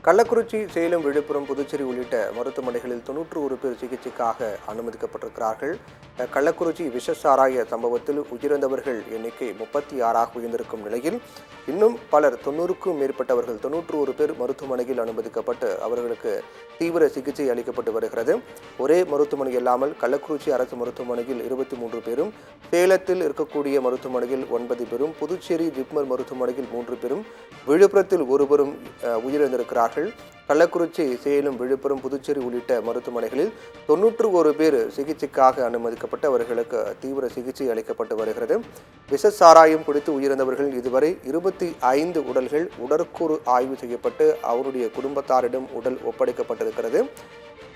கள்ளக்குறிச்சி, சேலம், விழுப்புரம், புதுச்சேரி உள்ளிட்ட மருத்துவமனைகளில் 91 பேர் சிகிச்சைக்காக அனுமதிக்கப்பட்டிருக்கிறார்கள். கள்ளக்குறிச்சி விஷசாராய சம்பவத்தில் உயிரிழந்தவர்கள் எண்ணிக்கை 36ஆக உயர்ந்திருக்கும் நிலையில் இன்னும் பலர் 90க்கும் மேற்பட்டவர்கள் 91 பேர் மருத்துவமனையில் அனுமதிக்கப்பட்டு அவர்களுக்கு தீவிர சிகிச்சை அளிக்கப்பட்டு வருகிறது. ஒரே மருத்துவமனை இல்லாமல் கள்ளக்குறிச்சி அரசு மருத்துவமனையில் 23 பேரும், சேலத்தில் இருக்கக்கூடிய மருத்துவமனையில் 9 பேரும், புதுச்சேரி ஜிப்மர் மருத்துவமனையில் 3 பேரும், விழுப்புரத்தில் ஒருவரும் உயிரிழந்திருக்கிறார்கள். கள்ளக்குறிச்சி, சேலம், விழுப்புரம், புதுச்சேரி உள்ளிட்ட மருத்துவமனைகளில் 91 பேர் சிகிச்சைக்காக அனுமதிக்கப்பட்டு அவர்களுக்கு தீவிர சிகிச்சை அளிக்கப்பட்டு வருகிறது. விஷசாராயம் குடித்து உயிரிழந்தவர்கள் இதுவரை 25 உடல்கள் உடற்கூறு ஆய்வு செய்யப்பட்டு அவருடைய குடும்பத்தாரிடம் உடல் ஒப்படைக்கப்பட்டிருக்கிறது.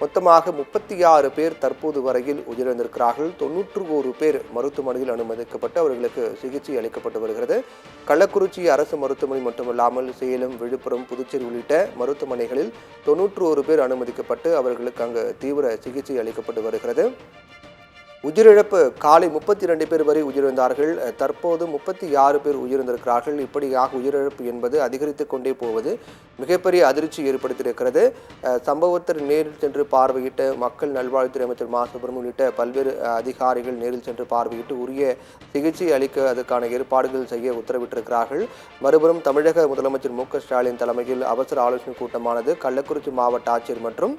மொத்தமாக 36 பேர் தற்போது வரையில் உயிரிழந்திருக்கிறார்கள். 91 பேர் மருத்துவமனையில் அனுமதிக்கப்பட்டு அவர்களுக்கு சிகிச்சை அளிக்கப்பட்டு வருகிறது. கள்ளக்குறிச்சி அரசு மருத்துவமனை மட்டுமல்லாமல் சேலம், விழுப்புரம், புதுச்சேரி உள்ளிட்ட மருத்துவமனைகளில் 91 பேர் அனுமதிக்கப்பட்டு அவர்களுக்கு அங்கு தீவிர சிகிச்சை அளிக்கப்பட்டு வருகிறது. உயிரிழப்பு காலை 32 பேர் வரை உயிரிழந்தார்கள். தற்போது 36 பேர் உயிரிழந்திருக்கிறார்கள். இப்படியாக உயிரிழப்பு என்பது அதிகரித்து கொண்டே போவது மிகப்பெரிய அதிர்ச்சி ஏற்படுத்தியிருக்கிறது. சம்பவத்தில் நேரில் சென்று பார்வையிட்ட மக்கள் நல்வாழ்வுத்துறை அமைச்சர் மா சுப்பிரமணியன் உள்ளிட்ட பல்வேறு அதிகாரிகள் நேரில் சென்று பார்வையிட்டு உரிய சிகிச்சை அளிக்க அதற்கான ஏற்பாடுகள் செய்ய உத்தரவிட்டிருக்கிறார்கள். மறுபுறம் தமிழக முதலமைச்சர் மு க ஸ்டாலின் தலைமையில் அவசர ஆலோசனை கூட்டமானது கள்ளக்குறிச்சி மாவட்ட ஆட்சியர் மற்றும்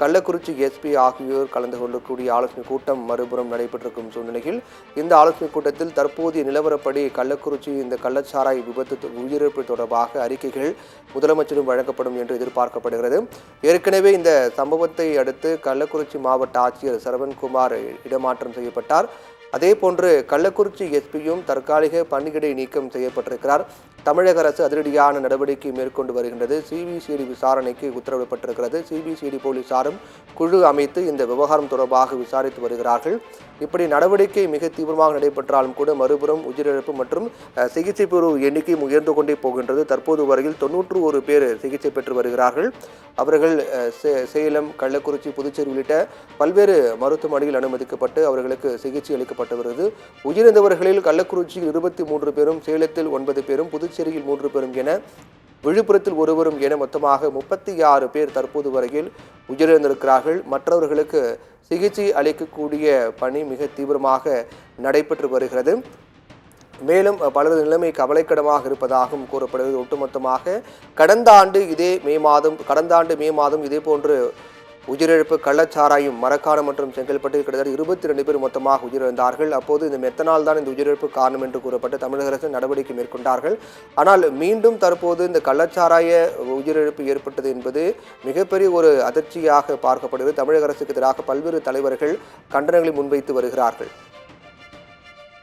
கள்ளக்குறிச்சி எஸ்பி ஆகியோர் கலந்து கொள்ளக்கூடிய ஆலோசனை கூட்டம் மறுபுறம் நடைபெற்றிருக்கும் சூழ்நிலையில் இந்த ஆலோசனை கூட்டத்தில் தற்போதைய நிலவரப்படி கள்ளக்குறிச்சி இந்த கள்ளச்சாராய விபத்து உயிரிழப்பு தொடர்பாக அறிக்கைகள் முதலமைச்சரும் வழங்கப்படும் என்று எதிர்பார்க்கப்படுகிறது. ஏற்கனவே இந்த சம்பவத்தை அடுத்து கள்ளக்குறிச்சி மாவட்ட ஆட்சியர் சரவண்குமார் இடமாற்றம் செய்யப்பட்டார். அதேபோன்று கள்ளக்குறிச்சி எஸ்பியும் தற்காலிக பணியிடை நீக்கம் செய்யப்பட்டிருக்கிறார். தமிழக அரசு அதிரடியான நடவடிக்கை மேற்கொண்டு வருகின்றது. சிபிசிஐடி விசாரணைக்கு உத்தரவிடப்பட்டிருக்கிறது. சிபிசிஐடி போலீசாரும் குழு அமைத்து இந்த விவகாரம் தொடர்பாக விசாரித்து வருகிறார்கள். இப்படி நடவடிக்கை மிக தீவிரமாக நடைபெற்றாலும் கூட மறுபுறம் உயிரிழப்பு மற்றும் சிகிச்சை பெறும் எண்ணிக்கை உயர்ந்து கொண்டே போகின்றது. தற்போது வரையில் 91 பேர் சிகிச்சை பெற்று வருகிறார்கள். அவர்கள் சேலம், கள்ளக்குறிச்சி, புதுச்சேரி உள்ளிட்ட பல்வேறு மருத்துவமனையில் அனுமதிக்கப்பட்டு அவர்களுக்கு சிகிச்சை அளிக்கப்பட்டு வருகிறது. உயிரிழந்தவர்களில் கள்ளக்குறிச்சியில் 23 பேரும், சேலத்தில் 9 பேரும், புதுச்சேரியில் 3 பேரும் என விழுப்புரத்தில் ஒருவரும் என மொத்தமாக 36 பேர் தற்போது வரையில் உயிரிழந்திருக்கிறார்கள். மற்றவர்களுக்கு சிகிச்சை அளிக்கக்கூடிய பணி மிக தீவிரமாக நடைபெற்று வருகிறது. மேலும் பலரது நிலைமை கவலைக்கிடமாக இருப்பதாகவும் கூறப்படுகிறது. ஒட்டுமொத்தமாக கடந்த ஆண்டு மே மாதம் இதே போன்று உயிரிழப்பு கள்ளச்சாராயம் மரக்காணம் மற்றும் செங்கல்பட்டில் கிட்டத்தட்ட 22 பேர் மொத்தமாக உயிரிழந்தார்கள். அப்போது இந்த மெத்தனால் தான் இந்த உயிரிழப்பு காரணம் என்று கூறப்பட்டு தமிழக அரசு நடவடிக்கை மேற்கொண்டார்கள். ஆனால் மீண்டும் தற்போது இந்த கள்ளச்சாராய உயிரிழப்பு ஏற்பட்டது என்பது மிகப்பெரிய ஒரு அதிர்ச்சியாக பார்க்கப்படுகிறது. தமிழக அரசுக்கு எதிராக பல்வேறு தலைவர்கள் கண்டனங்களை முன்வைத்து வருகிறார்கள்.